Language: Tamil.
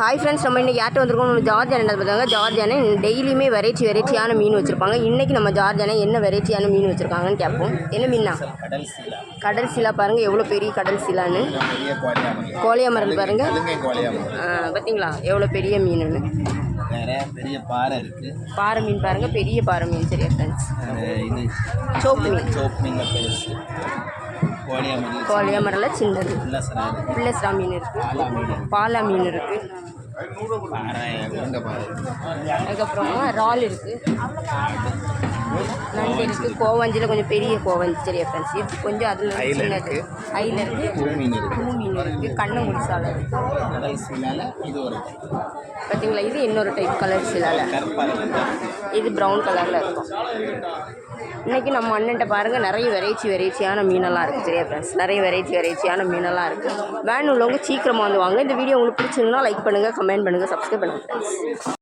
ஹாய் ஃப்ரெண்ட்ஸ், நம்ம இன்றைக்கி யார்கிட்ட வந்திருக்கோம்? நம்ம ஜார்ஜ் அண்ணன் பார்த்தாங்க. ஜார்ஜ் அண்ணன் டெய்லியுமே வெரைட்டியான மீன் வச்சுருப்பாங்க. இன்றைக்கி நம்ம ஜார்ஜ் அண்ணன் என்ன வெரைட்டியான மீன் வச்சுருக்காங்கன்னு கேட்போம். என்ன மீனா? கடல் சீலா பாருங்கள், எவ்வளோ பெரிய கடல் சீலான்னு. கோழியாமரல் பாருங்கள், பார்த்தீங்களா எவ்வளோ பெரிய மீனுன்னு. பெரிய பாறை இருக்குது. பாறை மீன் பாருங்கள், பெரிய பாறை மீன். சரியா ஃப்ரெண்ட்ஸ், இது சோப்பு மீன் பெருசு. கோழியாமரில் சின்னது. பிள்ளஸ்ரா மீன் இருக்குது, பாலா மீன் இருக்குது, அதுக்கப்புறமா இறால் இருக்குது, நண்டு இருக்குது, கோவஞ்சியில் கொஞ்சம் பெரிய கோவஞ்சி. சரியா ஃப்ரெண்ட்ஸ், இது கொஞ்சம் அதில் சின்னது. ஐயில் இருக்குது, பூ மீன் இருக்குது, கண்ணங்குடி சாலை இருக்குது. பார்த்தீங்களா, இது இன்னொரு டைப் கலர் சீலால. இது ப்ரௌன் கலரில் இருக்கும். இன்றைக்கி நம்ம அண்ணன்ட்ட பாருங்கள், நிறைய வெரைட்டியான மீனெல்லாம் இருக்குது. சரியா ஃப்ரெண்ட்ஸ், நிறைய வெரைட்டியான மீனெல்லாம் இருக்குது. வேன் உள்ளவங்க சீக்கிரமாக வந்து வாங்க. இந்த வீடியோ உங்களுக்கு பிடிச்சிருந்தா லைக் பண்ணுங்கள், கமெண்ட் பண்ணுங்கள், சப்ஸ்கிரைப் பண்ணுங்கள் ஃப்ரெண்ட்ஸ்.